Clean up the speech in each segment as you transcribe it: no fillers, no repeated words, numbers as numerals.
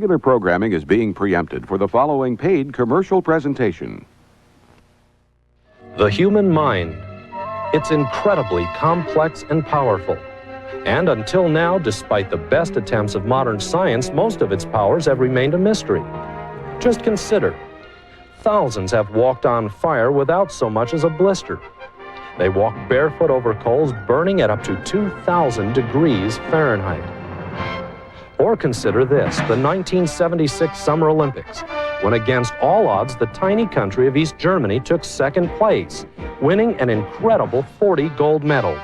Regular programming is being preempted for the following paid commercial presentation. The human mind. It's incredibly complex and powerful. And until now, despite the best attempts of modern science, most of its powers have remained a mystery. Just consider. Thousands have walked on fire without so much as a blister. They walk barefoot over coals burning at up to 2,000 degrees Fahrenheit. Or consider this, the 1976 Summer Olympics, when against all odds, the tiny country of East Germany took second place, winning an incredible 40 gold medals.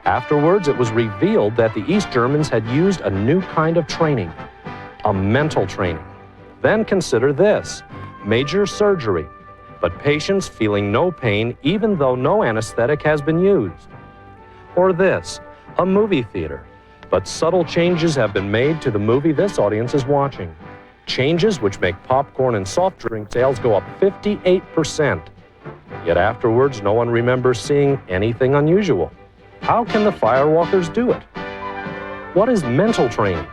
Afterwards, it was revealed that the East Germans had used a new kind of training, a mental training. Then consider this, major surgery, but patients feeling no pain even though no anesthetic has been used. Or this, a movie theater, but subtle changes have been made to the movie this audience is watching. Changes which make popcorn and soft drink sales go up 58%. Yet afterwards, no one remembers seeing anything unusual. How can the firewalkers do it? What is mental training?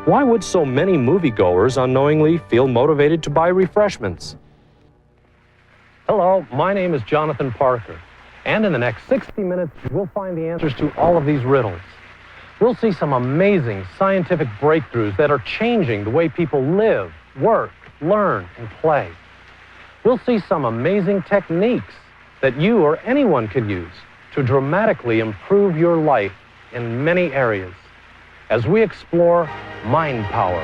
Why would so many moviegoers unknowingly feel motivated to buy refreshments? Hello, my name is Jonathan Parker, and in the next 60 minutes, we'll find the answers to all of these riddles. We'll see some amazing scientific breakthroughs that are changing the way people live, work, learn, and play. We'll see some amazing techniques that you or anyone could use to dramatically improve your life in many areas as we explore mind power.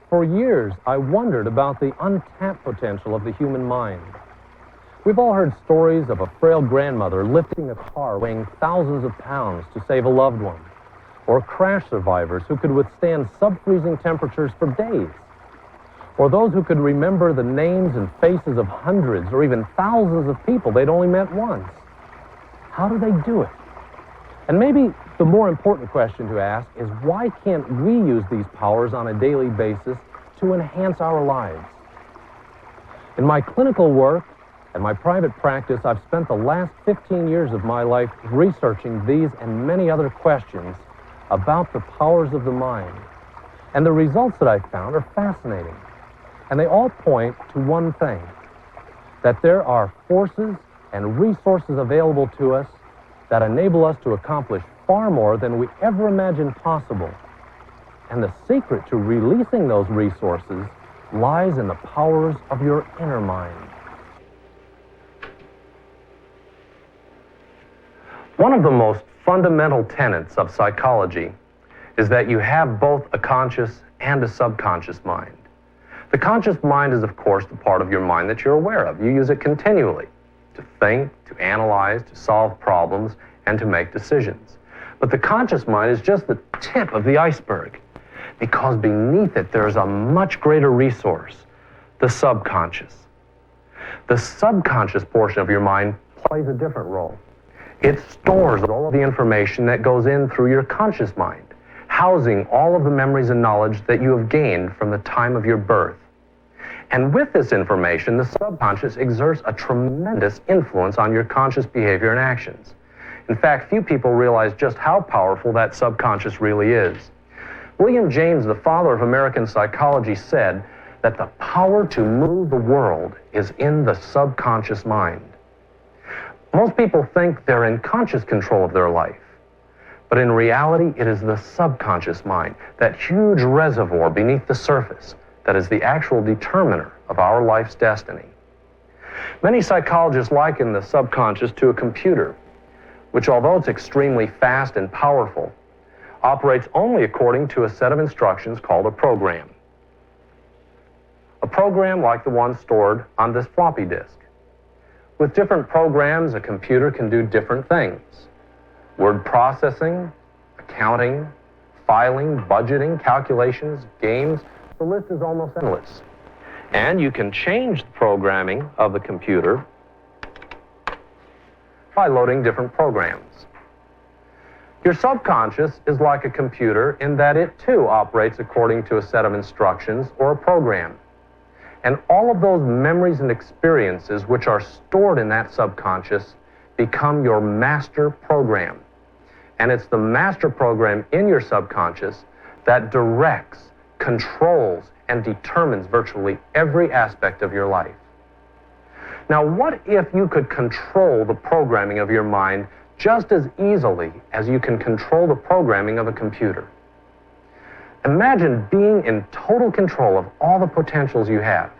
For years, I wondered about the untapped potential of the human mind. We've all heard stories of a frail grandmother lifting a car weighing thousands of pounds to save a loved one, or crash survivors who could withstand sub-freezing temperatures for days, or those who could remember the names and faces of hundreds or even thousands of people they'd only met once. How do they do it? And maybe the more important question to ask is, why can't we use these powers on a daily basis to enhance our lives? In my clinical work and my private practice, I've spent the last 15 years of my life researching these and many other questions about the powers of the mind. And the results that I've found are fascinating. And they all point to one thing, that there are forces and resources available to us that enable us to accomplish far more than we ever imagined possible. And the secret to releasing those resources lies in the powers of your inner mind. One of the most fundamental tenets of psychology is that you have both a conscious and a subconscious mind. The conscious mind is, of course, the part of your mind that you're aware of. You use it continually to think, to analyze, to solve problems, and to make decisions. But the conscious mind is just the tip of the iceberg, because beneath it there's a much greater resource, the subconscious. The subconscious portion of your mind plays a different role. It stores all of the information that goes in through your conscious mind, housing all of the memories and knowledge that you have gained from the time of your birth. And with this information, the subconscious exerts a tremendous influence on your conscious behavior and actions. In fact, few people realize just how powerful that subconscious really is. William James, the father of American psychology, said that the power to move the world is in the subconscious mind. Most people think they're in conscious control of their life, but in reality, it is the subconscious mind, that huge reservoir beneath the surface, that is the actual determiner of our life's destiny. Many psychologists liken the subconscious to a computer, which, although it's extremely fast and powerful, operates only according to a set of instructions called a program. A program like the one stored on this floppy disk. With different programs, a computer can do different things. Word processing, accounting, filing, budgeting, calculations, games, the list is almost endless. And you can change the programming of the computer by loading different programs. Your subconscious is like a computer in that it too operates according to a set of instructions or a program. And all of those memories and experiences which are stored in that subconscious become your master program. And it's the master program in your subconscious that directs, controls, and determines virtually every aspect of your life. Now, what if you could control the programming of your mind just as easily as you can control the programming of a computer? Imagine being in total control of all the potentials you have.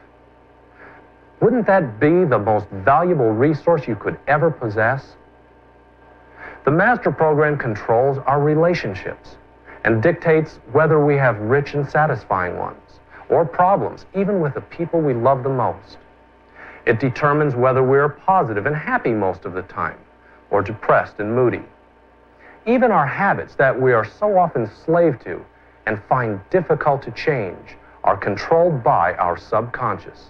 Wouldn't that be the most valuable resource you could ever possess? The master program controls our relationships and dictates whether we have rich and satisfying ones or problems, even with the people we love the most. It determines whether we are positive and happy most of the time or depressed and moody. Even our habits that we are so often slave to and find difficult to change are controlled by our subconscious.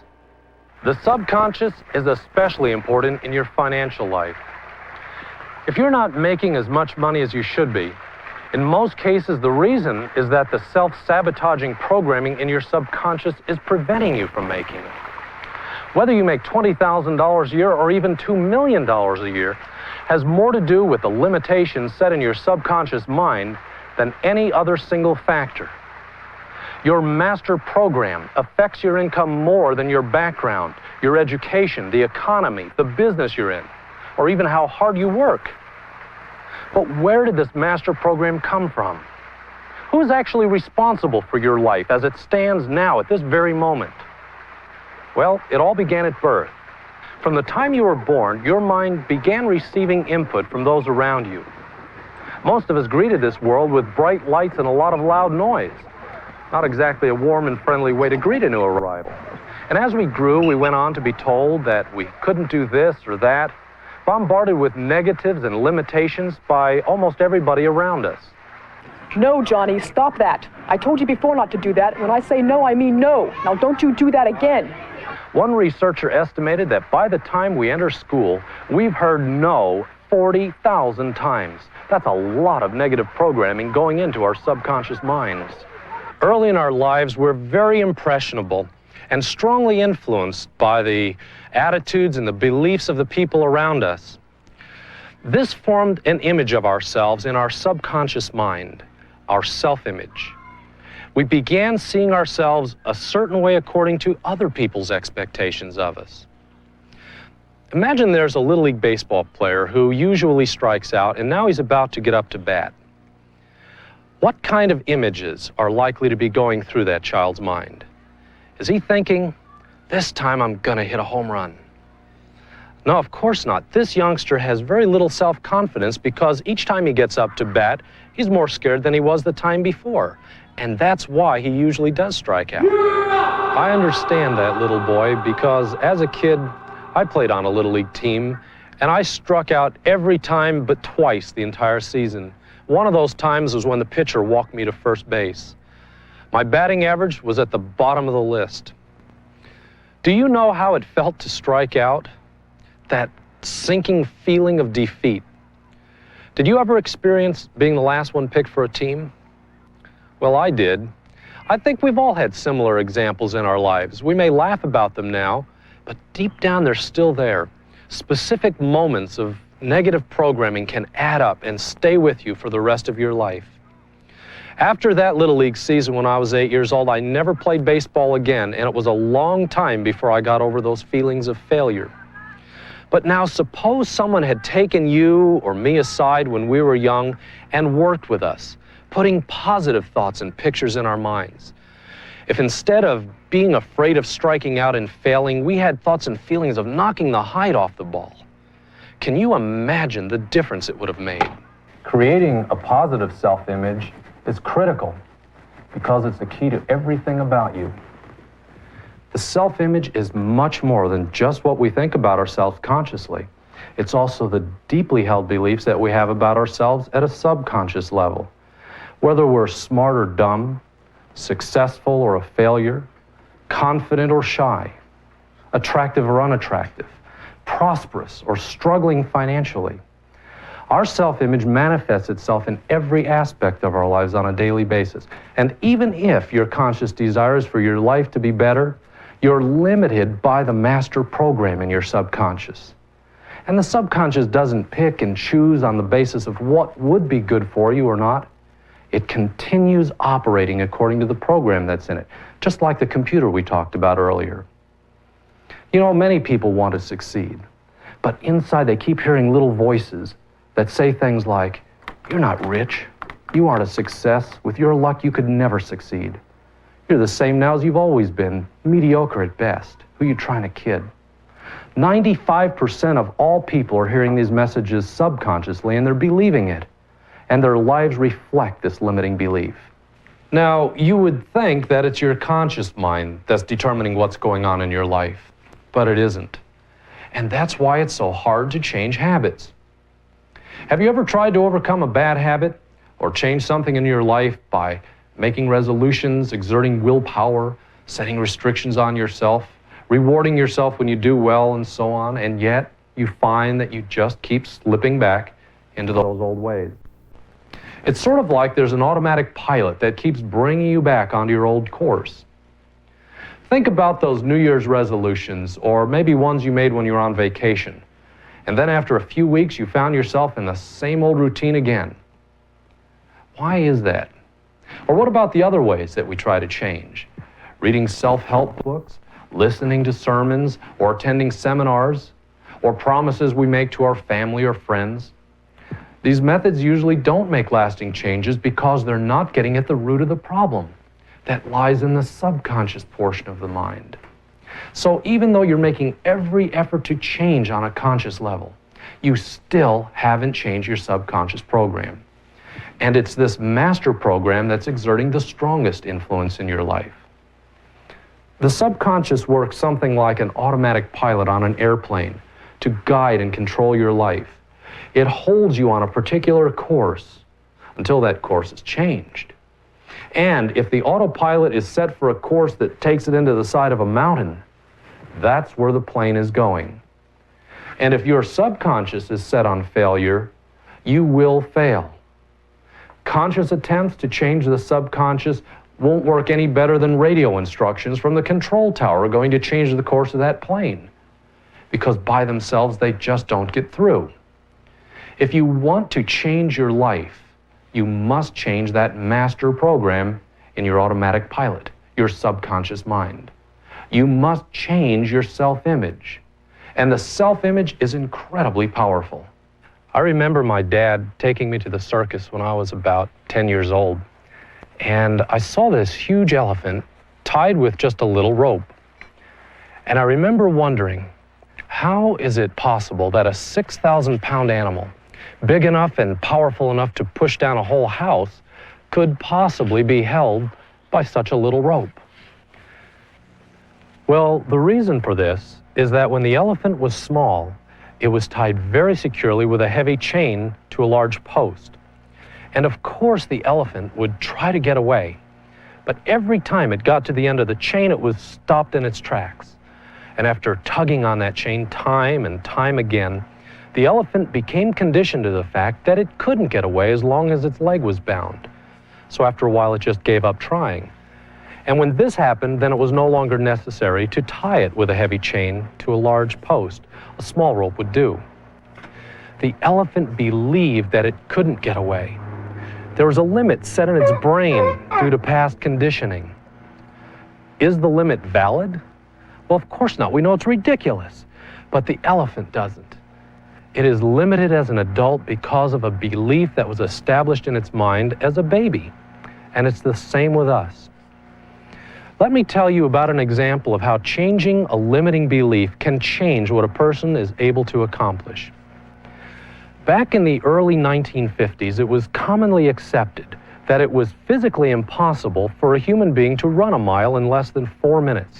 The subconscious is especially important in your financial life. If you're not making as much money as you should be, in most cases the reason is that the self-sabotaging programming in your subconscious is preventing you from making it. Whether you make $20,000 a year or even $2 million a year has more to do with the limitations set in your subconscious mind than any other single factor. Your master program affects your income more than your background, your education, the economy, the business you're in, or even how hard you work. But where did this master program come from? Who is actually responsible for your life as it stands now at this very moment? Well, it all began at birth. From the time you were born, your mind began receiving input from those around you. Most of us greeted this world with bright lights and a lot of loud noise. Not exactly a warm and friendly way to greet a new arrival. And as we grew, we went on to be told that we couldn't do this or that, bombarded with negatives and limitations by almost everybody around us. No, Johnny, stop that. I told you before not to do that. When I say no, I mean no. Now don't you do that again. One researcher estimated that by the time we enter school, we've heard no 40,000 times. That's a lot of negative programming going into our subconscious minds. Early in our lives, we're very impressionable and strongly influenced by the attitudes and the beliefs of the people around us. This formed an image of ourselves in our subconscious mind, our self-image. We began seeing ourselves a certain way according to other people's expectations of us. Imagine there's a Little League baseball player who usually strikes out, and now he's about to get up to bat. What kind of images are likely to be going through that child's mind? Is he thinking, this time I'm gonna hit a home run? No, of course not. This youngster has very little self-confidence because each time he gets up to bat, he's more scared than he was the time before. And that's why he usually does strike out. I understand that, little boy, because as a kid, I played on a Little League team, and I struck out every time but twice the entire season. One of those times was when the pitcher walked me to first base. My batting average was at the bottom of the list. Do you know how it felt to strike out? That sinking feeling of defeat. Did you ever experience being the last one picked for a team? Well, I did. I think we've all had similar examples in our lives. We may laugh about them now, but deep down they're still there. Specific moments of negative programming can add up and stay with you for the rest of your life. After that Little League season when I was 8 years old, I never played baseball again, and it was a long time before I got over those feelings of failure. But now suppose someone had taken you or me aside when we were young and worked with us, putting positive thoughts and pictures in our minds. If instead of being afraid of striking out and failing, we had thoughts and feelings of knocking the hide off the ball, can you imagine the difference it would have made? Creating a positive self-image is critical because it's the key to everything about you. The self-image is much more than just what we think about ourselves consciously. It's also the deeply held beliefs that we have about ourselves at a subconscious level. Whether we're smart or dumb, successful or a failure, confident or shy, attractive or unattractive, prosperous or struggling financially. Our self-image manifests itself in every aspect of our lives on a daily basis. And even if your conscious desire is for your life to be better, you're limited by the master program in your subconscious. And the subconscious doesn't pick and choose on the basis of what would be good for you or not. It continues operating according to the program that's in it, just like the computer we talked about earlier. You know, many people want to succeed, but inside they keep hearing little voices that say things like, "You're not rich. You aren't a success. With your luck, you could never succeed. You're the same now as you've always been, mediocre at best. Who are you trying to kid?" 95% of all people are hearing these messages subconsciously, and they're believing it. And their lives reflect this limiting belief. Now, you would think that it's your conscious mind that's determining what's going on in your life, but it isn't. And that's why it's so hard to change habits. Have you ever tried to overcome a bad habit or change something in your life by making resolutions, exerting willpower, setting restrictions on yourself, rewarding yourself when you do well, and so on, and yet you find that you just keep slipping back into those old ways? It's sort of like there's an automatic pilot that keeps bringing you back onto your old course. Think about those New Year's resolutions, or maybe ones you made when you were on vacation. And then after a few weeks, you found yourself in the same old routine again. Why is that? Or what about the other ways that we try to change? Reading self-help books, listening to sermons, or attending seminars, or promises we make to our family or friends. These methods usually don't make lasting changes because they're not getting at the root of the problem that lies in the subconscious portion of the mind. So even though you're making every effort to change on a conscious level, you still haven't changed your subconscious program. And it's this master program that's exerting the strongest influence in your life. The subconscious works something like an automatic pilot on an airplane to guide and control your life. It holds you on a particular course until that course is changed. And if the autopilot is set for a course that takes it into the side of a mountain, that's where the plane is going. And if your subconscious is set on failure, you will fail. Conscious attempts to change the subconscious won't work any better than radio instructions from the control tower going to change the course of that plane, because by themselves they just don't get through. If you want to change your life, you must change that master program in your automatic pilot, your subconscious mind. You must change your self-image. And the self-image is incredibly powerful. I remember my dad taking me to the circus when I was about 10 years old. And I saw this huge elephant tied with just a little rope. And I remember wondering, how is it possible that a 6,000-pound animal, big enough and powerful enough to push down a whole house, could possibly be held by such a little rope? Well, the reason for this is that when the elephant was small, it was tied very securely with a heavy chain to a large post. And of course the elephant would try to get away, but every time it got to the end of the chain, it was stopped in its tracks. And after tugging on that chain time and time again, the elephant became conditioned to the fact that it couldn't get away as long as its leg was bound. So after a while, it just gave up trying. And when this happened, then it was no longer necessary to tie it with a heavy chain to a large post. A small rope would do. The elephant believed that it couldn't get away. There was a limit set in its brain due to past conditioning. Is the limit valid? Well, of course not. We know it's ridiculous. But the elephant doesn't. It is limited as an adult because of a belief that was established in its mind as a baby. And it's the same with us. Let me tell you about an example of how changing a limiting belief can change what a person is able to accomplish. Back in the early 1950s, it was commonly accepted that it was physically impossible for a human being to run a mile in less than 4 minutes.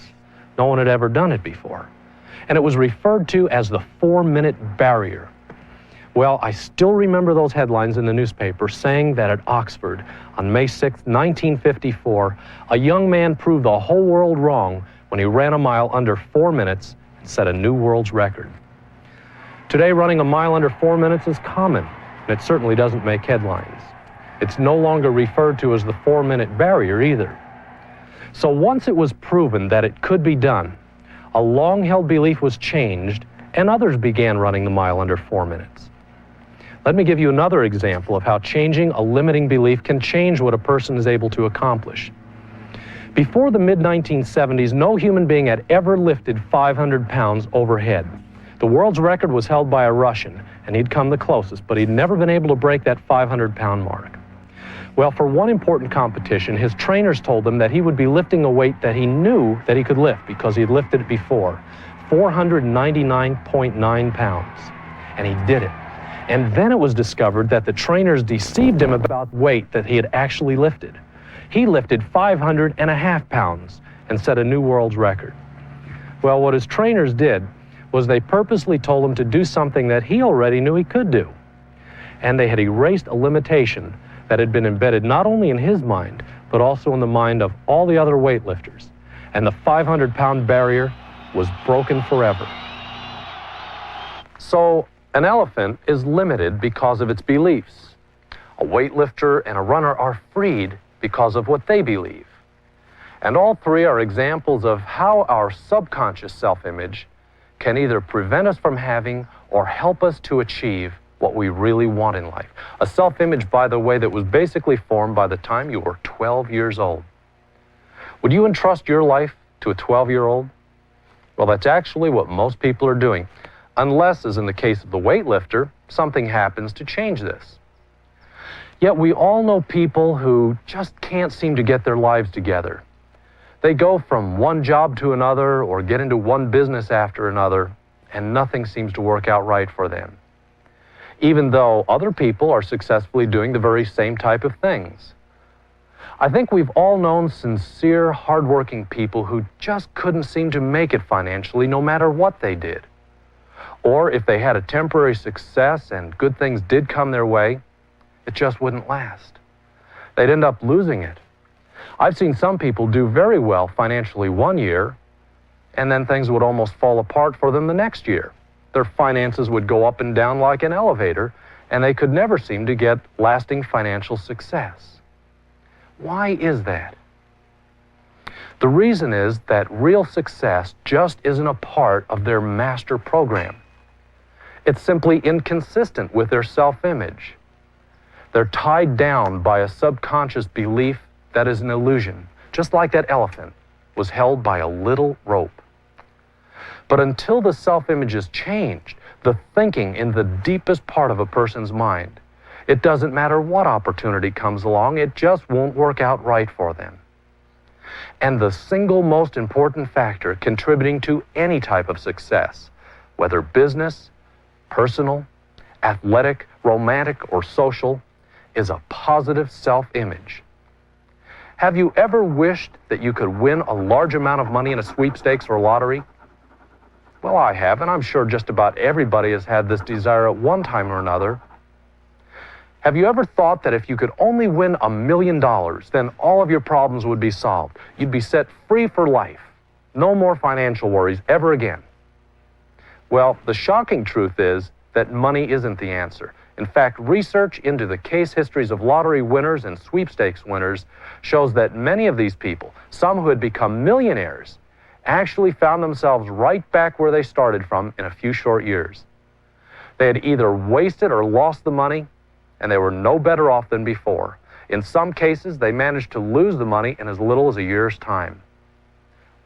No one had ever done it before. And it was referred to as the 4-minute barrier. Well, I still remember those headlines in the newspaper saying that at Oxford on May 6, 1954, a young man proved the whole world wrong when he ran a mile under 4 minutes and set a new world's record. Today, running a mile under 4 minutes is common. and it certainly doesn't make headlines. It's no longer referred to as the 4-minute barrier either. So once it was proven that it could be done, a long-held belief was changed, and others began running the mile under 4 minutes. Let me give you another example of how changing a limiting belief can change what a person is able to accomplish. Before the mid-1970s, no human being had ever lifted 500 pounds overhead. The world's record was held by a Russian, and he'd come the closest, but he'd never been able to break that 500-pound mark. Well, for one important competition, his trainers told him that he would be lifting a weight that he knew that he could lift because he had lifted it before, 499.9 pounds. And he did it. And then it was discovered that the trainers deceived him about weight that he had actually lifted. He lifted 500.5 pounds and set a new world's record. Well, what his trainers did was they purposely told him to do something that he already knew he could do. And they had erased a limitation that had been embedded not only in his mind, but also in the mind of all the other weightlifters. And the 500-pound barrier was broken forever. So, an elephant is limited because of its beliefs. A weightlifter and a runner are freed because of what they believe. And all three are examples of how our subconscious self-image can either prevent us from having or help us to achieve what we really want in life. A self-image, by the way, that was basically formed by the time you were 12 years old. Would you entrust your life to a 12-year-old? Well, that's actually what most people are doing, unless, as in the case of the weightlifter, something happens to change this. Yet we all know people who just can't seem to get their lives together. They go from one job to another or get into one business after another, and nothing seems to work out right for them, even though other people are successfully doing the very same type of things. I think we've all known sincere, hardworking people who just couldn't seem to make it financially no matter what they did. Or if they had a temporary success and good things did come their way, it just wouldn't last. They'd end up losing it. I've seen some people do very well financially one year, and then things would almost fall apart for them the next year. Their finances would go up and down like an elevator, and they could never seem to get lasting financial success. Why is that? The reason is that real success just isn't a part of their master program. It's simply inconsistent with their self-image. They're tied down by a subconscious belief that is an illusion, just like that elephant was held by a little rope. But until the self-image is changed, the thinking in the deepest part of a person's mind, it doesn't matter what opportunity comes along, it just won't work out right for them. And the single most important factor contributing to any type of success, whether business, personal, athletic, romantic, or social, is a positive self-image. Have you ever wished that you could win a large amount of money in a sweepstakes or lottery? Well, I have, and I'm sure just about everybody has had this desire at one time or another. Have you ever thought that if you could only win $1 million, then all of your problems would be solved? You'd be set free for life. No more financial worries ever again. Well, the shocking truth is that money isn't the answer. In fact, research into the case histories of lottery winners and sweepstakes winners shows that many of these people, some who had become millionaires, actually found themselves right back where they started from in a few short years. They had either wasted or lost the money, and they were no better off than before. In some cases, they managed to lose the money in as little as a year's time.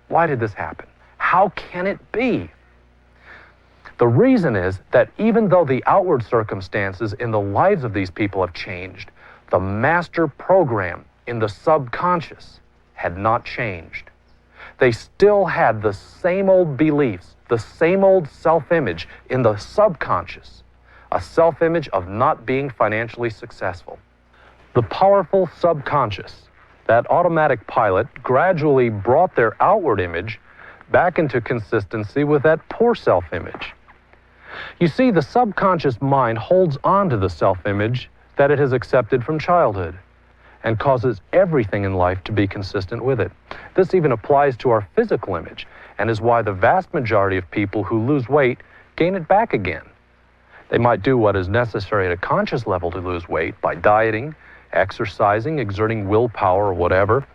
Why did this happen? How can it be? The reason is that even though the outward circumstances in the lives of these people have changed, the master program in the subconscious had not changed. They still had the same old beliefs, the same old self-image in the subconscious, a self-image of not being financially successful. The powerful subconscious, that automatic pilot, gradually brought their outward image back into consistency with that poor self-image. You see, the subconscious mind holds on to the self-image that it has accepted from childhood and causes everything in life to be consistent with it. This even applies to our physical image and is why the vast majority of people who lose weight gain it back again. They might do what is necessary at a conscious level to lose weight by dieting, exercising, exerting willpower, or whatever,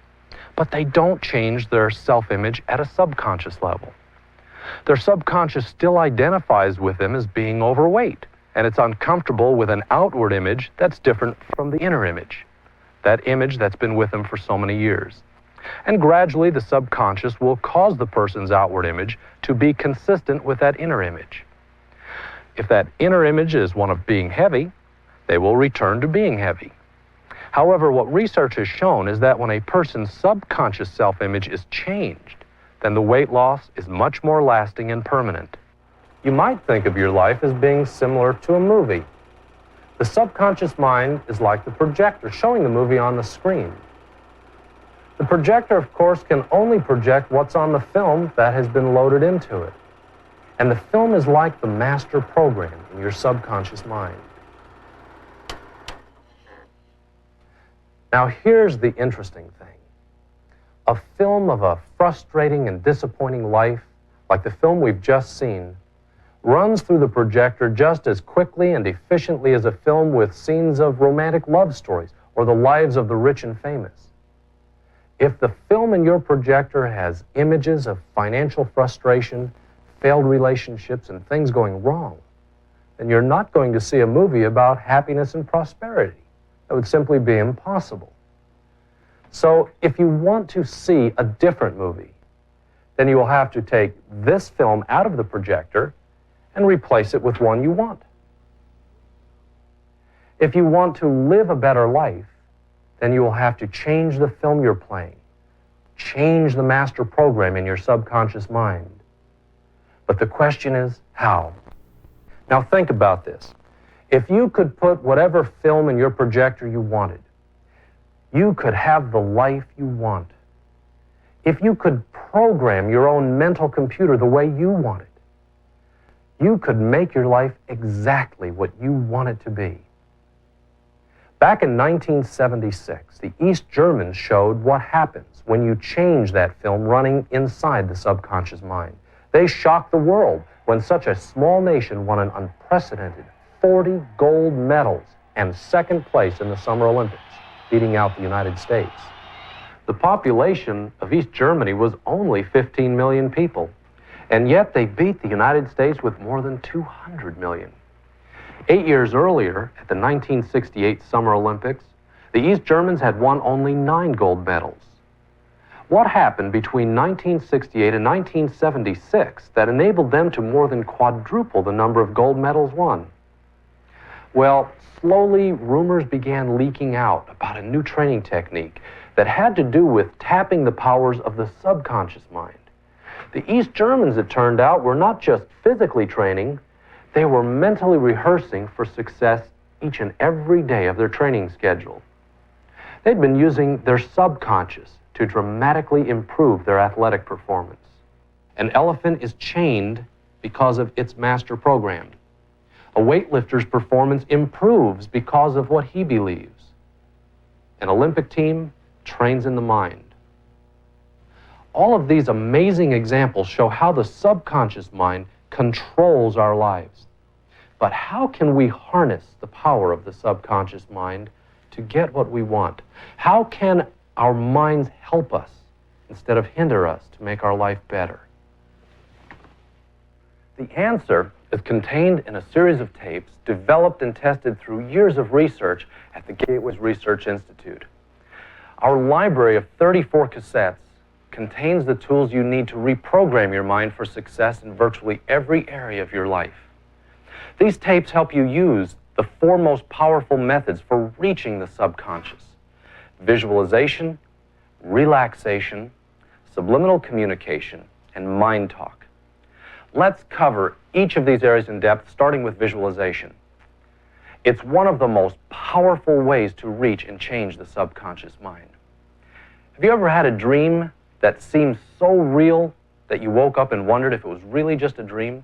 but they don't change their self-image at a subconscious level. Their subconscious still identifies with them as being overweight, and it's uncomfortable with an outward image that's different from the inner image, that image that's been with them for so many years. And gradually, the subconscious will cause the person's outward image to be consistent with that inner image. If that inner image is one of being heavy, they will return to being heavy. However, what research has shown is that when a person's subconscious self-image is changed, then the weight loss is much more lasting and permanent. You might think of your life as being similar to a movie. The subconscious mind is like the projector showing the movie on the screen. The projector, of course, can only project what's on the film that has been loaded into it. And the film is like the master program in your subconscious mind. Now, here's the interesting thing. A film of a frustrating and disappointing life, like the film we've just seen, runs through the projector just as quickly and efficiently as a film with scenes of romantic love stories or the lives of the rich and famous. If the film in your projector has images of financial frustration, failed relationships, and things going wrong, then you're not going to see a movie about happiness and prosperity. That would simply be impossible. So if you want to see a different movie, then you will have to take this film out of the projector and replace it with one you want. If you want to live a better life, then you will have to change the film you're playing, change the master program in your subconscious mind. But the question is, how? Now think about this. If you could put whatever film in your projector you wanted, you could have the life you want. If you could program your own mental computer the way you want it, you could make your life exactly what you want it to be. Back in 1976, the East Germans showed what happens when you change that film running inside the subconscious mind. They shocked the world when such a small nation won an unprecedented 40 gold medals and second place in the Summer Olympics, beating out the United States. The population of East Germany was only 15 million people, and yet they beat the United States with more than 200 million. 8 years earlier, at the 1968 Summer Olympics, the East Germans had won only 9 gold medals. What happened between 1968 and 1976 that enabled them to more than quadruple the number of gold medals won? Well, slowly rumors began leaking out about a new training technique that had to do with tapping the powers of the subconscious mind. The East Germans, it turned out, were not just physically training, they were mentally rehearsing for success each and every day of their training schedule. They'd been using their subconscious to dramatically improve their athletic performance. An elephant is chained because of its master program. A weightlifter's performance improves because of what he believes. An Olympic team trains in the mind. All of these amazing examples show how the subconscious mind controls our lives. But how can we harness the power of the subconscious mind to get what we want? How can our minds help us instead of hinder us to make our life better? The answer is contained in a series of tapes developed and tested through years of research at the Gateway Research Institute. Our library of 34 cassettes contains the tools you need to reprogram your mind for success in virtually every area of your life. These tapes help you use the 4 most powerful methods for reaching the subconscious: visualization, relaxation, subliminal communication, and mind talk. Let's cover each of these areas in depth, starting with visualization. It's one of the most powerful ways to reach and change the subconscious mind. Have you ever had a dream that seemed so real that you woke up and wondered if it was really just a dream?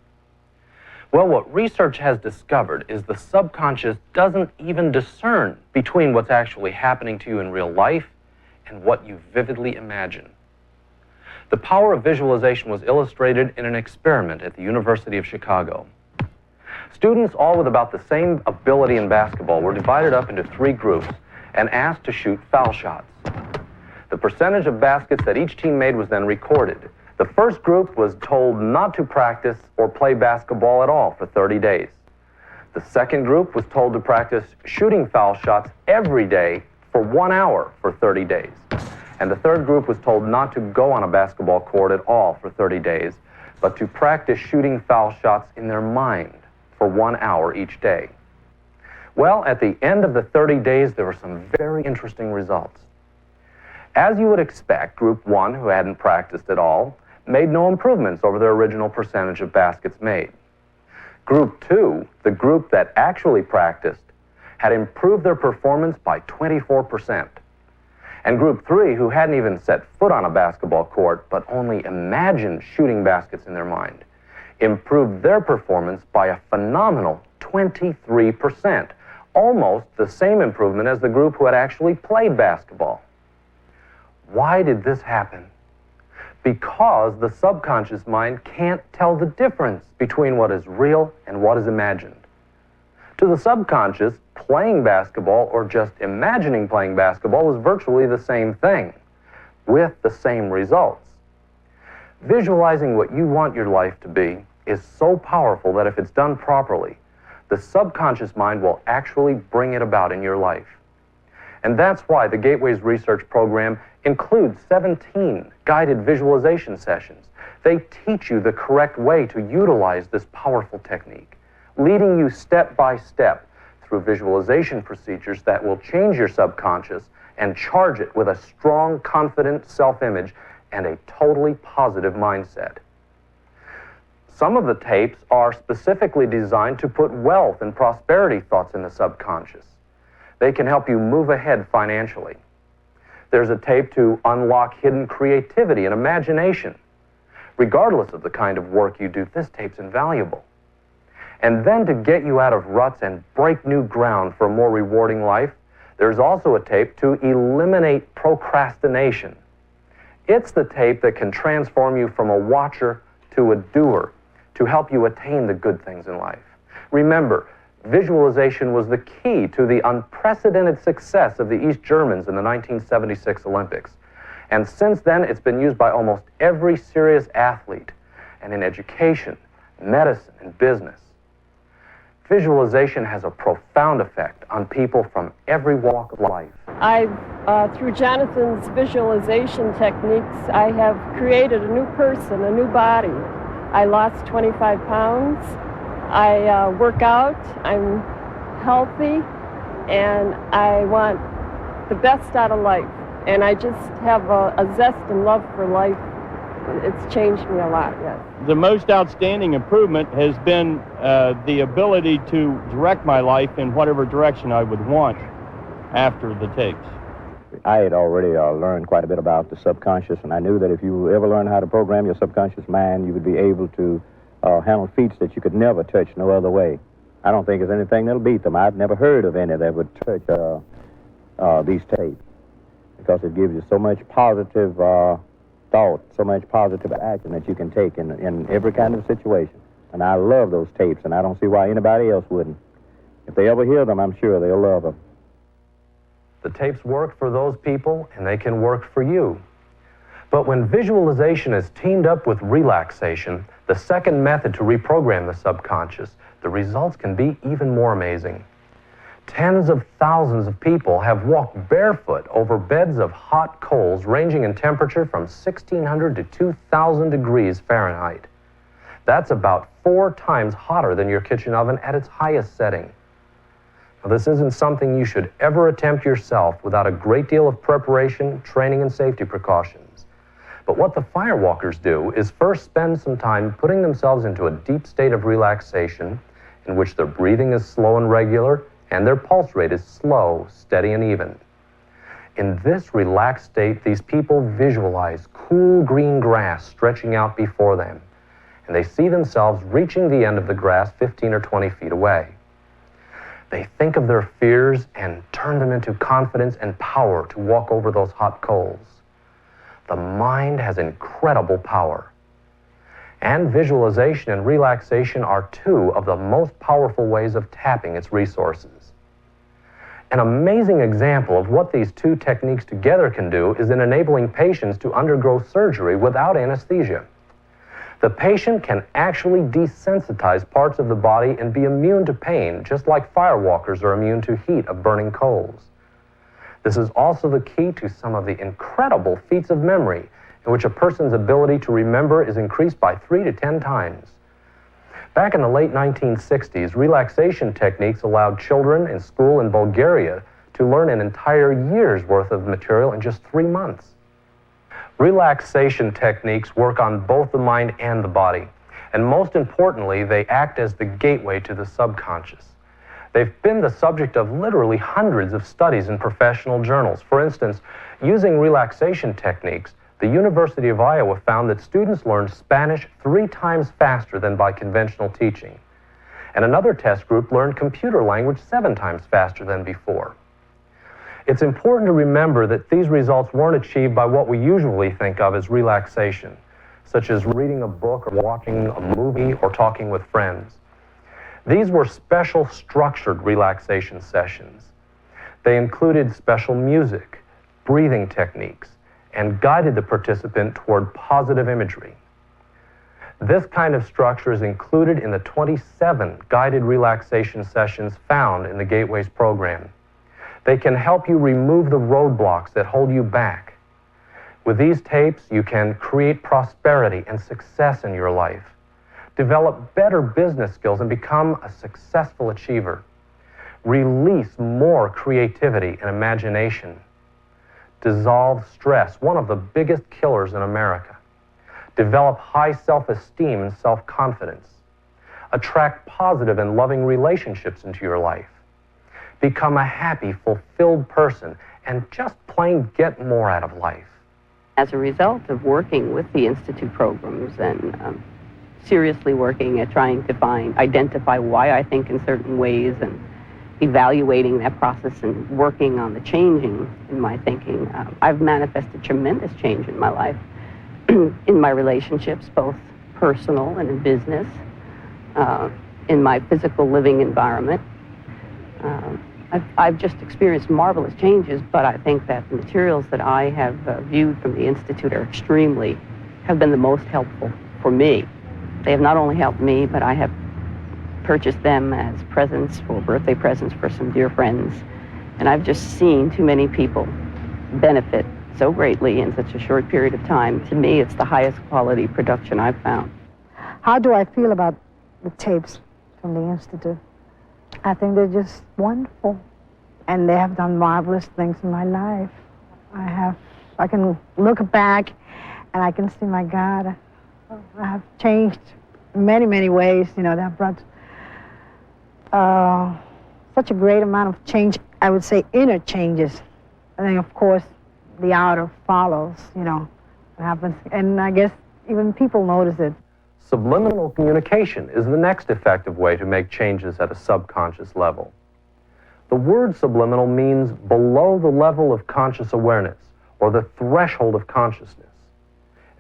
Well, what research has discovered is the subconscious doesn't even discern between what's actually happening to you in real life and what you vividly imagine. The power of visualization was illustrated in an experiment at the University of Chicago. Students, all with about the same ability in basketball, were divided up into 3 groups and asked to shoot foul shots. The percentage of baskets that each team made was then recorded. The first group was told not to practice or play basketball at all for 30 days. The second group was told to practice shooting foul shots every day for 1 hour for 30 days. And the third group was told not to go on a basketball court at all for 30 days, but to practice shooting foul shots in their mind for 1 hour each day. Well, at the end of the 30 days, there were some very interesting results. As you would expect, Group 1, who hadn't practiced at all, made no improvements over their original percentage of baskets made. Group 2, the group that actually practiced, had improved their performance by 24%. And Group 3, who hadn't even set foot on a basketball court, but only imagined shooting baskets in their mind, improved their performance by a phenomenal 23%, almost the same improvement as the group who had actually played basketball. Why did this happen? Because the subconscious mind can't tell the difference between what is real and what is imagined. To the subconscious, playing basketball or just imagining playing basketball was virtually the same thing, with the same results. Visualizing what you want your life to be is so powerful that if it's done properly, the subconscious mind will actually bring it about in your life. And that's why the Gateways Research Program includes 17 guided visualization sessions. They teach you the correct way to utilize this powerful technique, leading you step by step through visualization procedures that will change your subconscious and charge it with a strong, confident self-image and a totally positive mindset. Some of the tapes are specifically designed to put wealth and prosperity thoughts in the subconscious. They can help you move ahead financially. There's a tape to unlock hidden creativity and imagination. Regardless of the kind of work you do, this tape's invaluable. And then to get you out of ruts and break new ground for a more rewarding life, there's also a tape to eliminate procrastination. It's the tape that can transform you from a watcher to a doer to help you attain the good things in life. Remember, visualization was the key to the unprecedented success of the East Germans in the 1976 Olympics. And since then, it's been used by almost every serious athlete, and in education, medicine, and business. Visualization has a profound effect on people from every walk of life. Through Jonathan's visualization techniques, I have created a new person, a new body. I lost 25 pounds. I work out, I'm healthy, and I want the best out of life. And I just have a zest and love for life. It's changed me a lot, yes. The most outstanding improvement has been the ability to direct my life in whatever direction I would want after the tapes. I had already learned quite a bit about the subconscious, and I knew that if you ever learn how to program your subconscious mind, you would be able to handle feats that you could never touch no other way. I don't think there's anything that'll beat them. I've never heard of any that would touch these tapes, because it gives you so much positive thought, so much positive action that you can take in every kind of situation. And I love those tapes, and I don't see why anybody else wouldn't. If they ever hear them, I'm sure they'll love them. The tapes work for those people, and they can work for you. But when visualization is teamed up with relaxation, the second method to reprogram the subconscious, the results can be even more amazing. Tens of thousands of people have walked barefoot over beds of hot coals ranging in temperature from 1,600 to 2,000 degrees Fahrenheit. That's about 4 times hotter than your kitchen oven at its highest setting. Now, this isn't something you should ever attempt yourself without a great deal of preparation, training, and safety precautions. But what the firewalkers do is first spend some time putting themselves into a deep state of relaxation in which their breathing is slow and regular and their pulse rate is slow, steady, and even. In this relaxed state, these people visualize cool green grass stretching out before them, and they see themselves reaching the end of the grass 15 or 20 feet away. They think of their fears and turn them into confidence and power to walk over those hot coals. The mind has incredible power. And visualization and relaxation are two of the most powerful ways of tapping its resources. An amazing example of what these two techniques together can do is in enabling patients to undergo surgery without anesthesia. The patient can actually desensitize parts of the body and be immune to pain, just like firewalkers are immune to heat of burning coals. This is also the key to some of the incredible feats of memory, in which a person's ability to remember is increased by 3 to 10 times. Back in the late 1960s, relaxation techniques allowed children in school in Bulgaria to learn an entire year's worth of material in just 3 months. Relaxation techniques work on both the mind and the body, and most importantly, they act as the gateway to the subconscious. They've been the subject of literally hundreds of studies in professional journals. For instance, using relaxation techniques, the University of Iowa found that students learned Spanish 3 times faster than by conventional teaching. And another test group learned computer language 7 times faster than before. It's important to remember that these results weren't achieved by what we usually think of as relaxation, such as reading a book or watching a movie or talking with friends. These were special structured relaxation sessions. They included special music, breathing techniques, and guided the participant toward positive imagery. This kind of structure is included in the 27 guided relaxation sessions found in the Gateways program. They can help you remove the roadblocks that hold you back. With these tapes, you can create prosperity and success in your life, develop better business skills, and become a successful achiever. Release more creativity and imagination. Dissolve stress, one of the biggest killers in America. Develop high self-esteem and self-confidence. Attract positive and loving relationships into your life. Become a happy, fulfilled person, and just plain get more out of life. As a result of working with the Institute programs and seriously working at trying to identify why I think in certain ways and evaluating that process and working on the changing in my thinking, I've manifested tremendous change in my life, in my relationships, both personal and in business, in my physical living environment. I've just experienced marvelous changes, but I think that the materials that I have viewed from the Institute have been the most helpful for me. They have not only helped me, but I have purchased them as birthday presents for some dear friends. And I've just seen too many people benefit so greatly in such a short period of time. To me, it's the highest quality production I've found. How do I feel about the tapes from the Institute? I think they're just wonderful. And they have done marvelous things in my life. I can look back and I can see, my God, I have changed in many, many ways. You know, they have brought such a great amount of change, I would say inner changes. And then, of course, the outer follows, you know, what happens. And I guess even people notice it. Subliminal communication is the next effective way to make changes at a subconscious level. The word subliminal means below the level of conscious awareness, or the threshold of consciousness.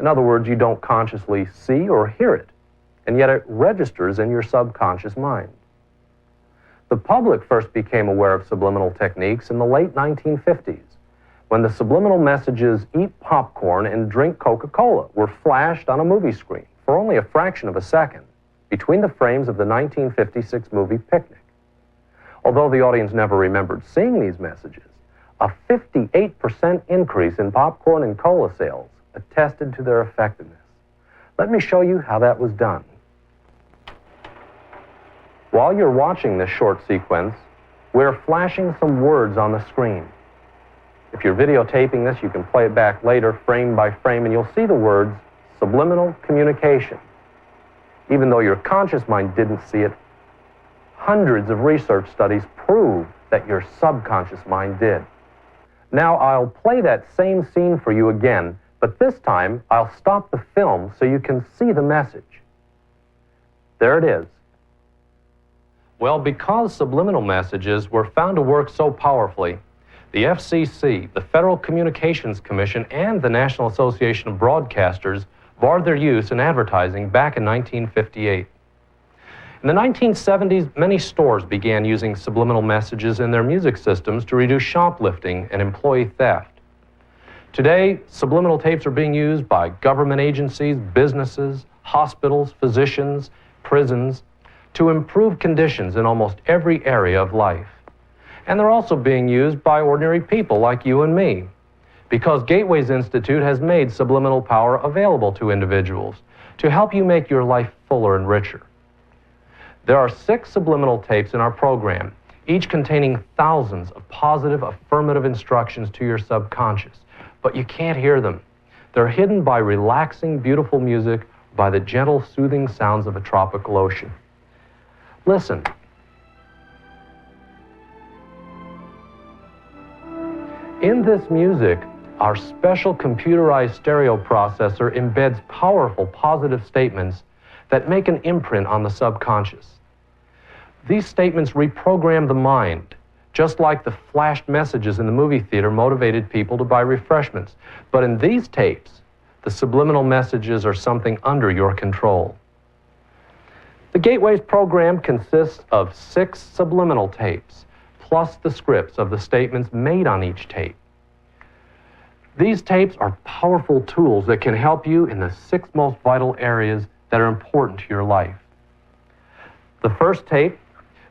In other words, you don't consciously see or hear it, and yet it registers in your subconscious mind. The public first became aware of subliminal techniques in the late 1950s, when the subliminal messages "eat popcorn and drink Coca-Cola" were flashed on a movie screen for only a fraction of a second between the frames of the 1956 movie Picnic. Although the audience never remembered seeing these messages, a 58% increase in popcorn and cola sales attested to their effectiveness. Let me show you how that was done. While you're watching this short sequence, we're flashing some words on the screen. If you're videotaping this, you can play it back later, frame by frame, and you'll see the words subliminal communication. Even though your conscious mind didn't see it, hundreds of research studies prove that your subconscious mind did. Now I'll play that same scene for you again, but this time I'll stop the film so you can see the message. There it is. Well, because subliminal messages were found to work so powerfully, the FCC, the Federal Communications Commission, and the National Association of Broadcasters barred their use in advertising back in 1958. In the 1970s, many stores began using subliminal messages in their music systems to reduce shoplifting and employee theft. Today, subliminal tapes are being used by government agencies, businesses, hospitals, physicians, prisons, to improve conditions in almost every area of life. And they're also being used by ordinary people like you and me, because Gateways Institute has made subliminal power available to individuals to help you make your life fuller and richer. There are 6 subliminal tapes in our program, each containing thousands of positive, affirmative instructions to your subconscious, but you can't hear them. They're hidden by relaxing, beautiful music, by the gentle, soothing sounds of a tropical ocean. Listen. In this music, our special computerized stereo processor embeds powerful positive statements that make an imprint on the subconscious. These statements reprogram the mind, just like the flashed messages in the movie theater motivated people to buy refreshments. But in these tapes, the subliminal messages are something under your control. The Gateways program consists of 6 subliminal tapes, plus the scripts of the statements made on each tape. These tapes are powerful tools that can help you in the 6 most vital areas that are important to your life. The first tape,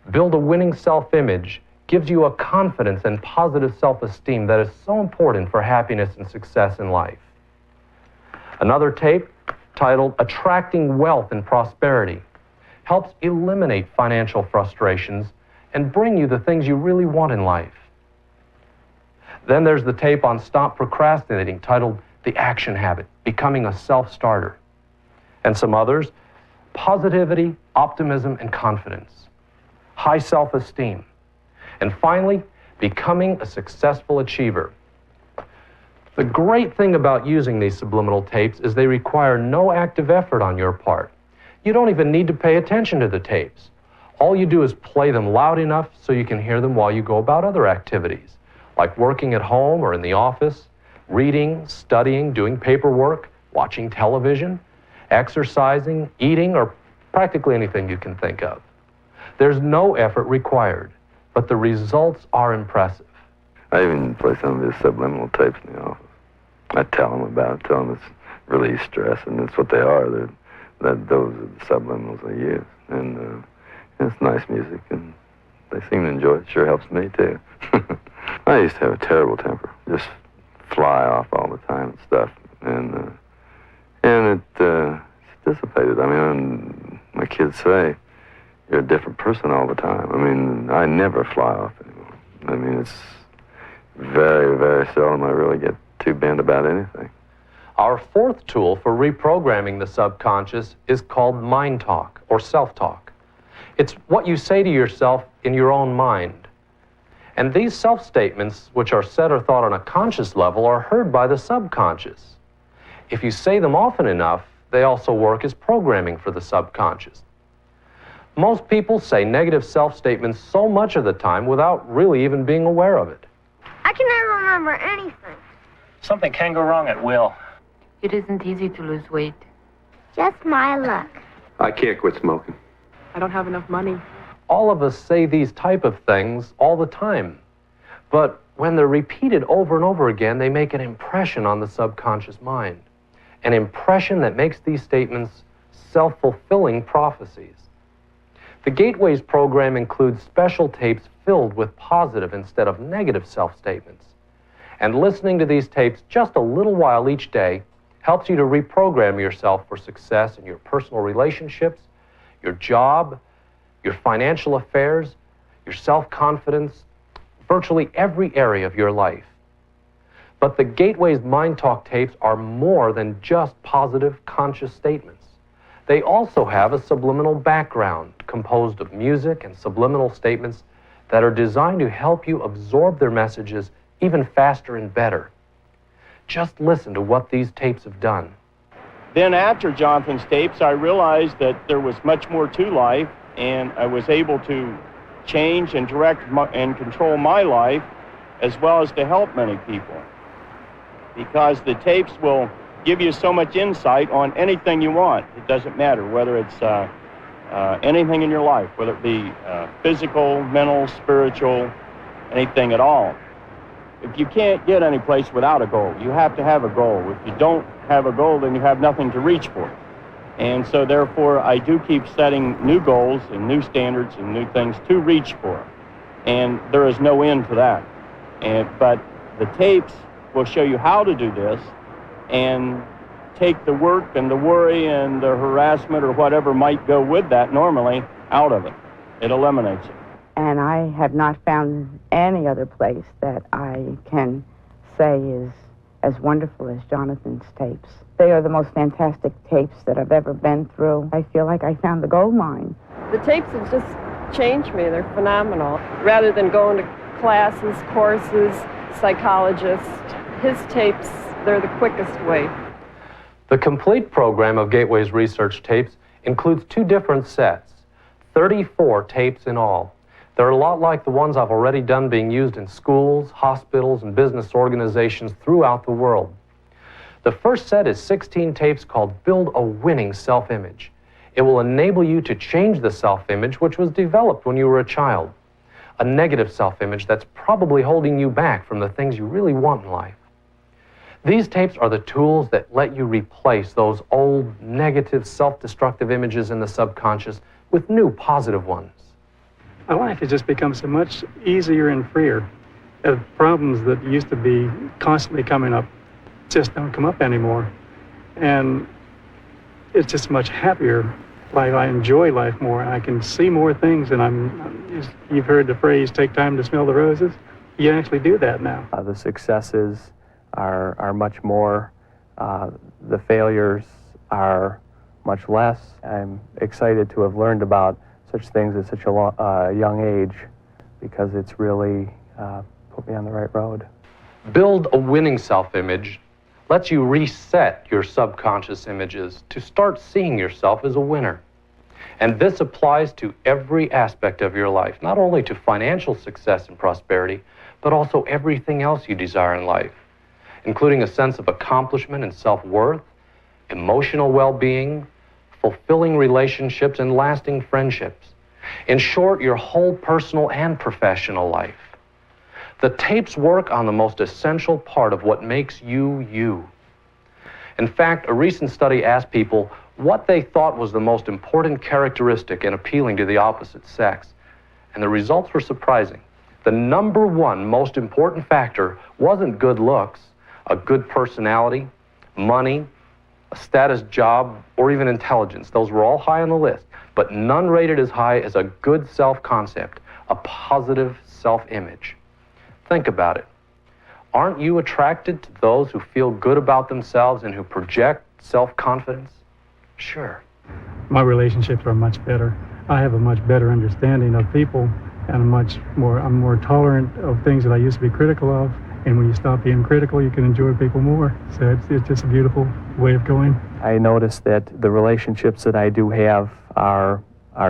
Build a Winning Self-Image, gives you a confidence and positive self-esteem that is so important for happiness and success in life. Another tape, titled Attracting Wealth and Prosperity, helps eliminate financial frustrations and bring you the things you really want in life. Then there's the tape on Stop Procrastinating, titled The Action Habit, Becoming a Self-Starter. And some others, Positivity, Optimism, and Confidence, High Self-Esteem, and finally, Becoming a Successful Achiever. The great thing about using these subliminal tapes is they require no active effort on your part. You don't even need to pay attention to the tapes. All you do is play them loud enough so you can hear them while you go about other activities, like working at home or in the office, reading, studying, doing paperwork, watching television, exercising, eating, or practically anything you can think of. There's no effort required, but the results are impressive. I even play some of his subliminal tapes in the office. I tell them about it, tell them it's release stress, and that's what they are. Those are the subliminals they use. And it's nice music, and they seem to enjoy it. Sure helps me, too. I used to have a terrible temper, just fly off all the time and stuff. And it's dissipated. I mean, my kids say, you're a different person all the time. I mean, I never fly off anymore. I mean, it's very, very seldom I really get too bent about anything. Our fourth tool for reprogramming the subconscious is called mind talk or self-talk. It's what you say to yourself in your own mind. And these self-statements, which are said or thought on a conscious level, are heard by the subconscious. If you say them often enough, they also work as programming for the subconscious. Most people say negative self-statements so much of the time without really even being aware of it. I can never remember anything. Something can go wrong at will. It isn't easy to lose weight. Just my luck. I can't quit smoking. I don't have enough money. All of us say these type of things all the time. But when they're repeated over and over again, they make an impression on the subconscious mind. An impression that makes these statements self-fulfilling prophecies. The Gateways program includes special tapes filled with positive instead of negative self-statements. And listening to these tapes just a little while each day helps you to reprogram yourself for success in your personal relationships, your job, your financial affairs, your self-confidence, virtually every area of your life. But the Gateways Mind Talk tapes are more than just positive, conscious statements. They also have a subliminal background composed of music and subliminal statements that are designed to help you absorb their messages even faster and better. Just listen to what these tapes have done. Then after Jonathan's tapes, I realized that there was much more to life, and I was able to change and direct and control my life, as well as to help many people. Because the tapes will give you so much insight on anything you want. It doesn't matter whether it's anything in your life, whether it be physical, mental, spiritual, anything at all. If you can't get any place without a goal, you have to have a goal. If you don't have a goal, then you have nothing to reach for. And so therefore, I do keep setting new goals and new standards and new things to reach for. And there is no end to that. But the tapes will show you how to do this and take the work and the worry and the harassment or whatever might go with that normally out of it. It eliminates it. And I have not found any other place that I can say is as wonderful as Jonathan's tapes. They are the most fantastic tapes that I've ever been through. I feel like I found the gold mine. The tapes have just changed me. They're phenomenal. Rather than going to classes, courses, psychologists, his tapes, they're the quickest way. The complete program of Gateway's research tapes includes 2 different sets, 34 tapes in all. They're a lot like the ones I've already done being used in schools, hospitals, and business organizations throughout the world. The first set is 16 tapes called Build a Winning Self-Image. It will enable you to change the self-image which was developed when you were a child. A negative self-image that's probably holding you back from the things you really want in life. These tapes are the tools that let you replace those old, negative, self-destructive images in the subconscious with new, positive ones. My life has just become so much easier and freer. The problems that used to be constantly coming up just don't come up anymore. And it's just a much happier life. I enjoy life more. I can see more things, and you've heard the phrase, take time to smell the roses. You actually do that now. The successes are much more. The failures are much less. I'm excited to have learned about such things at such a young age because it's really put me on the right road. Build a winning self-image lets you reset your subconscious images to start seeing yourself as a winner. And this applies to every aspect of your life, not only to financial success and prosperity, but also everything else you desire in life, including a sense of accomplishment and self-worth, emotional well-being, fulfilling relationships, and lasting friendships. In short, your whole personal and professional life. The tapes work on the most essential part of what makes you, you. In fact, a recent study asked people what they thought was the most important characteristic in appealing to the opposite sex, and the results were surprising. The number 1 most important factor wasn't good looks, a good personality, money, a status job, or even intelligence. Those were all high on the list, but none rated as high as a good self-concept, a positive self-image. Think about it. Aren't you attracted to those who feel good about themselves and who project self-confidence? Sure. My relationships are much better. I have a much better understanding of people, and I'm more tolerant of things that I used to be critical of. And when you stop being critical, you can enjoy people more. So it's just a beautiful way of going. I notice that the relationships that I do have are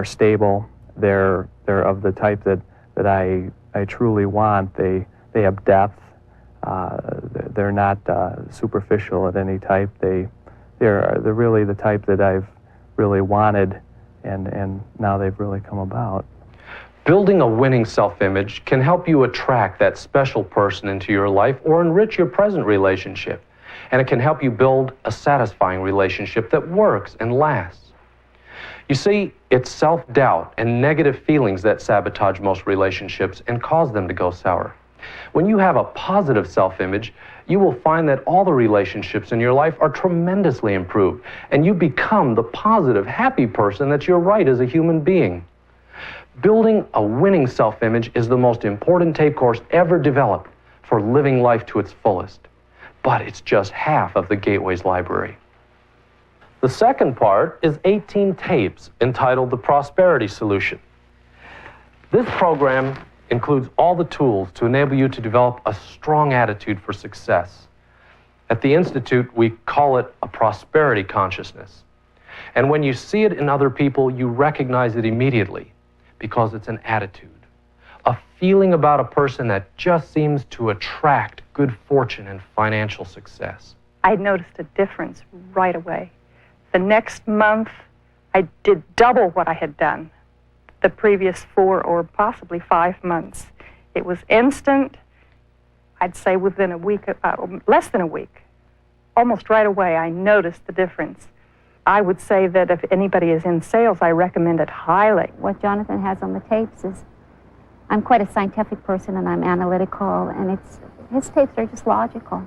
stable. They're of the type that I truly want. They have depth. They're not superficial at any type. They're really the type that I've really wanted, and now they've really come about. Building a winning self-image can help you attract that special person into your life or enrich your present relationship. And it can help you build a satisfying relationship that works and lasts. You see, it's self-doubt and negative feelings that sabotage most relationships and cause them to go sour. When you have a positive self-image, you will find that all the relationships in your life are tremendously improved, and you become the positive, happy person that you're right as a human being. Building a winning self-image is the most important tape course ever developed for living life to its fullest. But it's just half of the Gateway's library. The second part is 18 tapes entitled The Prosperity Solution. This program includes all the tools to enable you to develop a strong attitude for success. At the Institute, we call it a prosperity consciousness. And when you see it in other people, you recognize it immediately because it's an attitude, a feeling about a person that just seems to attract good fortune and financial success. I noticed a difference right away. The next month, I did double what I had done the previous 4 or possibly 5 months. It was instant. I'd say within a week, less than a week, almost right away, I noticed the difference. I would say that if anybody is in sales, I recommend it highly. What Jonathan has on the tapes is, I'm quite a scientific person and I'm analytical, and his tapes are just logical.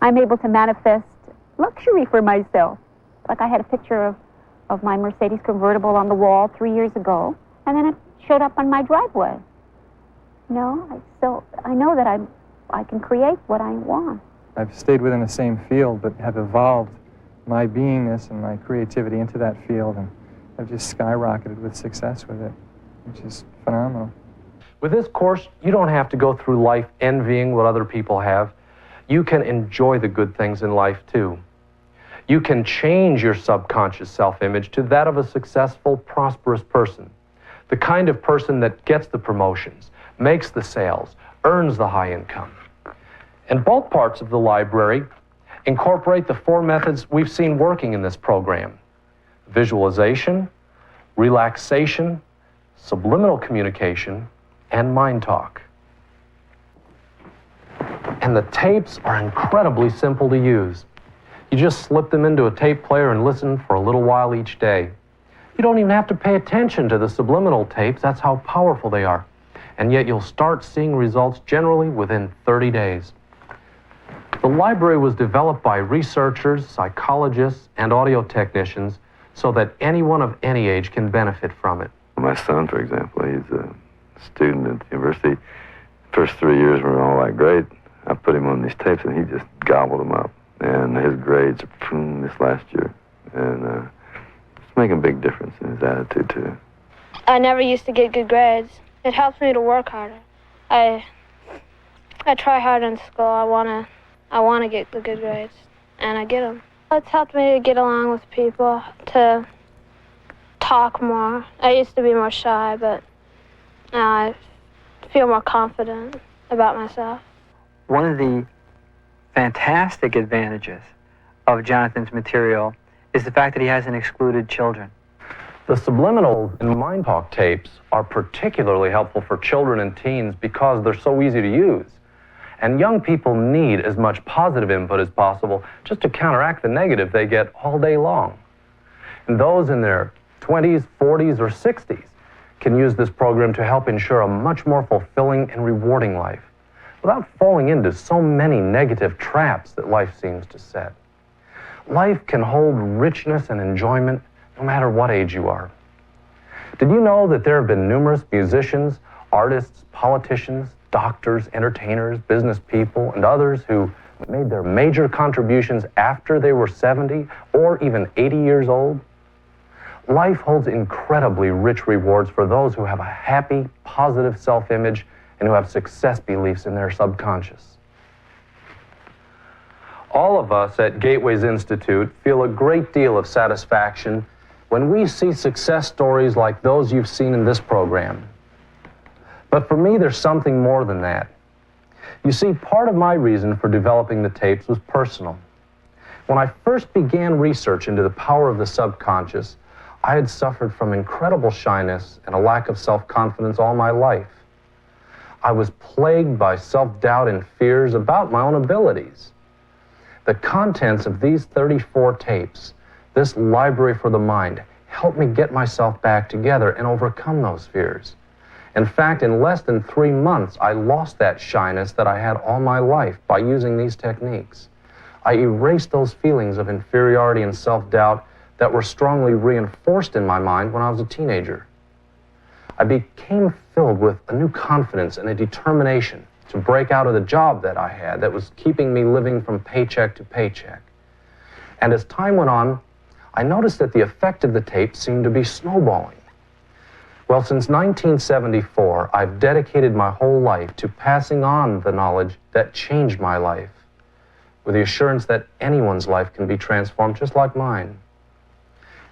I'm able to manifest luxury for myself. Like I had a picture of my Mercedes convertible on the wall 3 years ago, and then it showed up on my driveway. So I know that I can create what I want. I've stayed within the same field, but have evolved my beingness and my creativity into that field, and I've just skyrocketed with success with it, which is phenomenal. With this course, you don't have to go through life envying what other people have. You can enjoy the good things in life, too. You can change your subconscious self-image to that of a successful, prosperous person. The kind of person that gets the promotions, makes the sales, earns the high income. And both parts of the library incorporate the 4 methods we've seen working in this program: visualization, relaxation, subliminal communication, and mind talk. And the tapes are incredibly simple to use. You just slip them into a tape player and listen for a little while each day. You don't even have to pay attention to the subliminal tapes. That's how powerful they are. And yet you'll start seeing results generally within 30 days. The library was developed by researchers, psychologists, and audio technicians so that anyone of any age can benefit from it. My son, for example, he's a student at the university. First 3 years were all like great. I put him on these tapes and he just gobbled them up. And his grades are this last year. And it's making a big difference in his attitude, too. I never used to get good grades. It helps me to work harder. I try hard in school. I want to get the good grades, and I get them. It's helped me to get along with people, to talk more. I used to be more shy, but now I feel more confident about myself. One of the fantastic advantages of Jonathan's material is the fact that he hasn't excluded children. The subliminal and mind talk tapes are particularly helpful for children and teens because they're so easy to use. And young people need as much positive input as possible just to counteract the negative they get all day long. And those in their 20s, 40s, or 60s can use this program to help ensure a much more fulfilling and rewarding life without falling into so many negative traps that life seems to set. Life can hold richness and enjoyment no matter what age you are. Did you know that there have been numerous musicians, artists, politicians, doctors, entertainers, business people, and others who made their major contributions after they were 70 or even 80 years old? Life holds incredibly rich rewards for those who have a happy, positive self-image and who have success beliefs in their subconscious. All of us at Gateways Institute feel a great deal of satisfaction when we see success stories like those you've seen in this program. But for me, there's something more than that. You see, part of my reason for developing the tapes was personal. When I first began research into the power of the subconscious, I had suffered from incredible shyness and a lack of self-confidence all my life. I was plagued by self-doubt and fears about my own abilities. The contents of these 34 tapes, this library for the mind, helped me get myself back together and overcome those fears. In fact, in less than 3 months, I lost that shyness that I had all my life by using these techniques. I erased those feelings of inferiority and self-doubt that were strongly reinforced in my mind when I was a teenager. I became filled with a new confidence and a determination to break out of the job that I had that was keeping me living from paycheck to paycheck. And as time went on, I noticed that the effect of the tape seemed to be snowballing. Well, since 1974, I've dedicated my whole life to passing on the knowledge that changed my life, with the assurance that anyone's life can be transformed just like mine.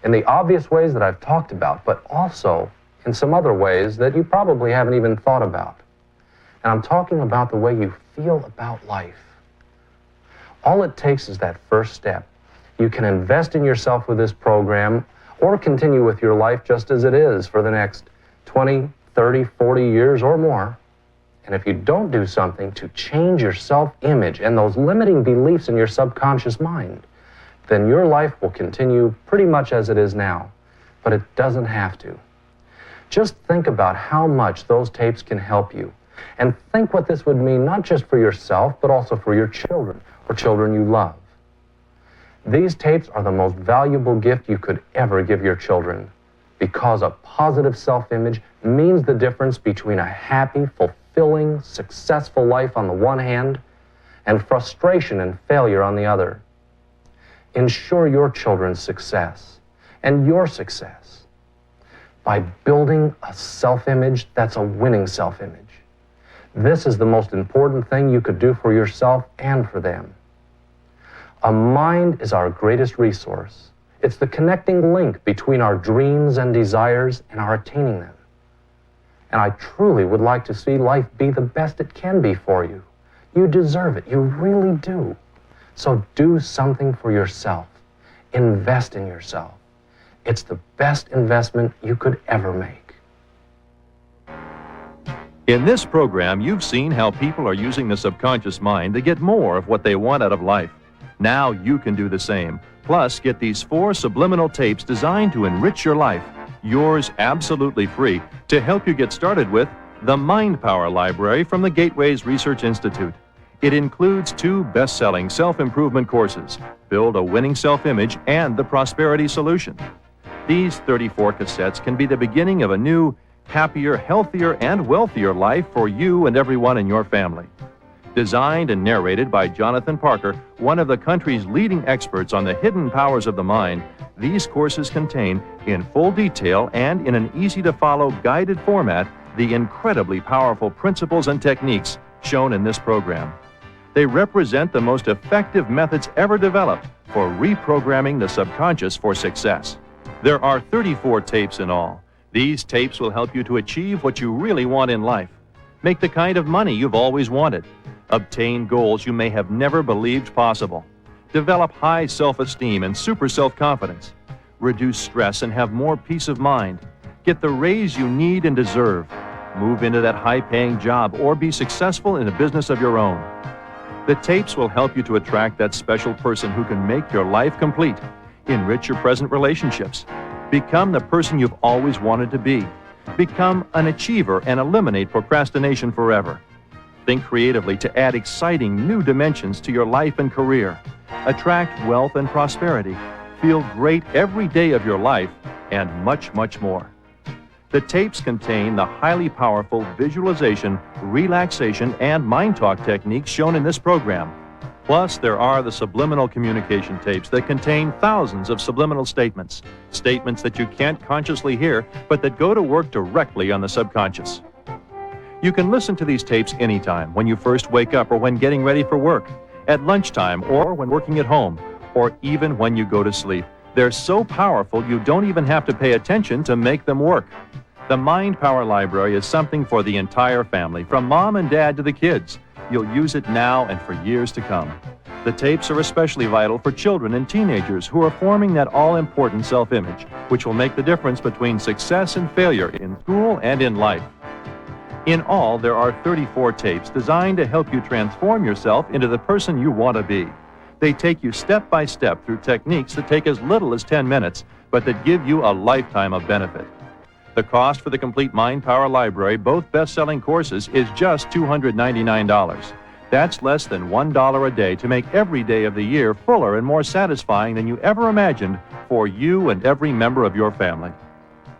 In the obvious ways that I've talked about, but also in some other ways that you probably haven't even thought about. And I'm talking about the way you feel about life. All it takes is that first step. You can invest in yourself with this program or continue with your life just as it is for the next 20, 30, 40 years or more. And if you don't do something to change your self-image and those limiting beliefs in your subconscious mind, then your life will continue pretty much as it is now. But it doesn't have to. Just think about how much those tapes can help you. And think what this would mean not just for yourself, but also for your children or children you love. These tapes are the most valuable gift you could ever give your children, because a positive self-image means the difference between a happy, fulfilling, successful life on the one hand and frustration and failure on the other. Ensure your children's success and your success by building a self-image that's a winning self-image. This is the most important thing you could do for yourself and for them. A mind is our greatest resource. It's the connecting link between our dreams and desires and our attaining them. And I truly would like to see life be the best it can be for you. You deserve it. You really do. So do something for yourself. Invest in yourself. It's the best investment you could ever make. In this program, you've seen how people are using the subconscious mind to get more of what they want out of life. Now you can do the same. Plus, get these 4 subliminal tapes designed to enrich your life. Yours absolutely free to help you get started with the Mind Power Library from the Gateways Research Institute. It includes 2 best-selling self-improvement courses, Build a Winning Self-Image and The Prosperity Solution. These 34 cassettes can be the beginning of a new, happier, healthier, and wealthier life for you and everyone in your family. Designed and narrated by Jonathan Parker, one of the country's leading experts on the hidden powers of the mind, these courses contain, in full detail and in an easy-to-follow guided format, the incredibly powerful principles and techniques shown in this program. They represent the most effective methods ever developed for reprogramming the subconscious for success. There are 34 tapes in all. These tapes will help you to achieve what you really want in life. Make the kind of money you've always wanted. Obtain goals you may have never believed possible. Develop high self-esteem and super self-confidence. Reduce stress and have more peace of mind. Get the raise you need and deserve. Move into that high-paying job or be successful in a business of your own. The tapes will help you to attract that special person who can make your life complete. Enrich your present relationships. Become the person you've always wanted to be. Become an achiever and eliminate procrastination forever. Think creatively to add exciting new dimensions to your life and career. Attract wealth and prosperity. Feel great every day of your life, and much, much more. The tapes contain the highly powerful visualization, relaxation, and mind talk techniques shown in this program. Plus, there are the subliminal communication tapes that contain thousands of subliminal statements. Statements that you can't consciously hear, but that go to work directly on the subconscious. You can listen to these tapes anytime, when you first wake up or when getting ready for work, at lunchtime or when working at home, or even when you go to sleep. They're so powerful you don't even have to pay attention to make them work. The Mind Power Library is something for the entire family, from mom and dad to the kids. You'll use it now and for years to come. The tapes are especially vital for children and teenagers who are forming that all-important self-image, which will make the difference between success and failure in school and in life. In all, there are 34 tapes designed to help you transform yourself into the person you want to be. They take you step by step through techniques that take as little as 10 minutes, but that give you a lifetime of benefit. The cost for the complete Mind Power Library, both best-selling courses, is just $299. That's less than $1 a day to make every day of the year fuller and more satisfying than you ever imagined for you and every member of your family.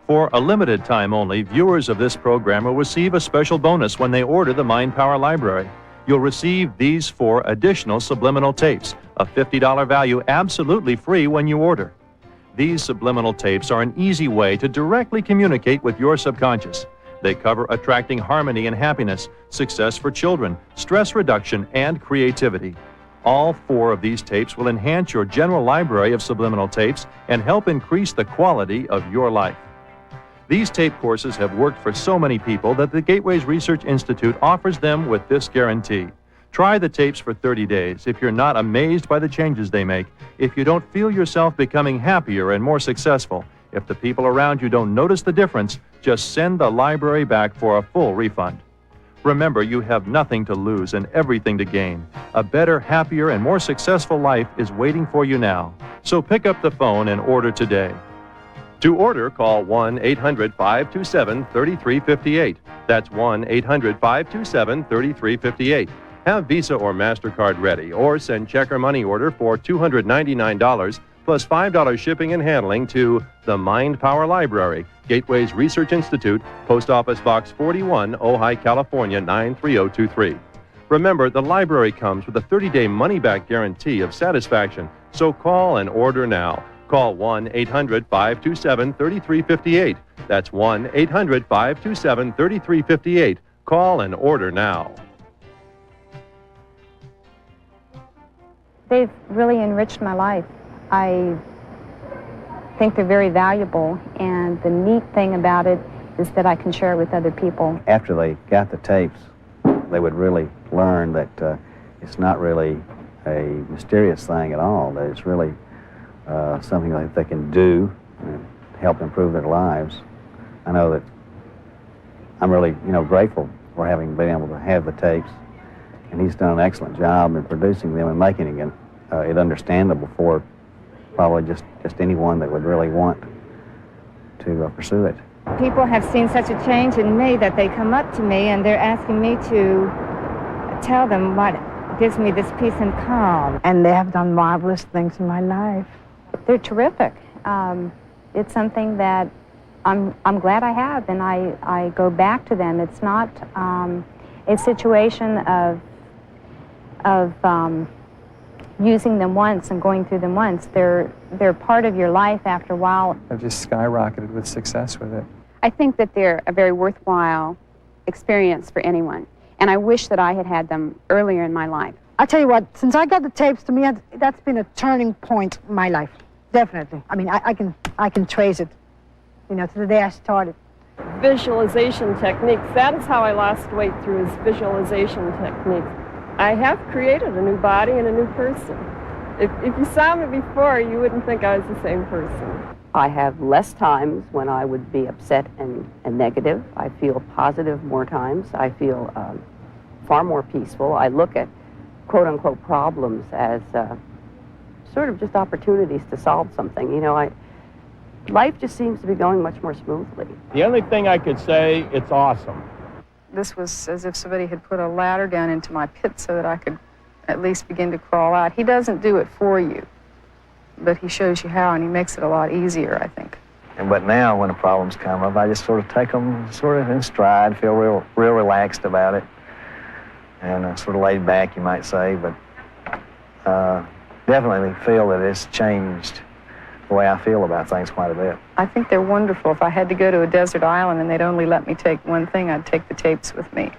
For a limited time only, viewers of this program will receive a special bonus when they order the Mind Power Library. You'll receive these 4 additional subliminal tapes, a $50 value, absolutely free when you order. These subliminal tapes are an easy way to directly communicate with your subconscious. They cover attracting harmony and happiness, success for children, stress reduction, and creativity. All 4 of these tapes will enhance your general library of subliminal tapes and help increase the quality of your life. These tape courses have worked for so many people that the Gateways Research Institute offers them with this guarantee. Try the tapes for 30 days. If you're not amazed by the changes they make, if you don't feel yourself becoming happier and more successful, if the people around you don't notice the difference, just send the library back for a full refund. Remember, you have nothing to lose and everything to gain. A better, happier, and more successful life is waiting for you now. So pick up the phone and order today. To order, call 1-800-527-3358. That's 1-800-527-3358. Have Visa or MasterCard ready, or send check or money order for $299 plus $5 shipping and handling to the Mind Power Library, Gateways Research Institute, Post Office Box 41, Ojai, California 93023. Remember, the library comes with a 30-day money-back guarantee of satisfaction, so call and order now. Call 1-800-527-3358. That's 1-800-527-3358. Call and order now. They've really enriched my life. I think they're very valuable, and the neat thing about it is that I can share it with other people. After they got the tapes, they would really learn that it's not really a mysterious thing at all, that it's really something that they can do and help improve their lives. I know that I'm really, grateful for having been able to have the tapes, and he's done an excellent job in producing them and making it understandable for probably just anyone that would really want to pursue it. People have seen such a change in me that they come up to me and they're asking me to tell them what gives me this peace and calm. And they have done marvelous things in my life. They're terrific. It's something that I'm glad I have, and I go back to them. It's not a situation of using them once and going through them once. They're part of your life after a while. I've just skyrocketed with success with it. I think that they're a very worthwhile experience for anyone, and I wish that I had had them earlier in my life. I tell you what, since I got the tapes, to me, that's been a turning point in my life. Definitely. I mean, I can trace it, to the day I started. Visualization techniques, that is how I lost weight, through his visualization techniques. I have created a new body and a new person. If you saw me before, you wouldn't think I was the same person. I have less times when I would be upset and negative. I feel positive more times. I feel far more peaceful. I look at quote-unquote problems as sort of just opportunities to solve something. Life just seems to be going much more smoothly. The only thing I could say, it's awesome. This was as if somebody had put a ladder down into my pit so that I could at least begin to crawl out. He doesn't do it for you, but he shows you how, and he makes it a lot easier, I think. But now, when the problems come up, I just sort of take them sort of in stride, feel real relaxed about it, and sort of laid back, you might say, but definitely feel that it's changed the way I feel about things quite a bit. I think they're wonderful. If I had to go to a desert island and they'd only let me take one thing, I'd take the tapes with me.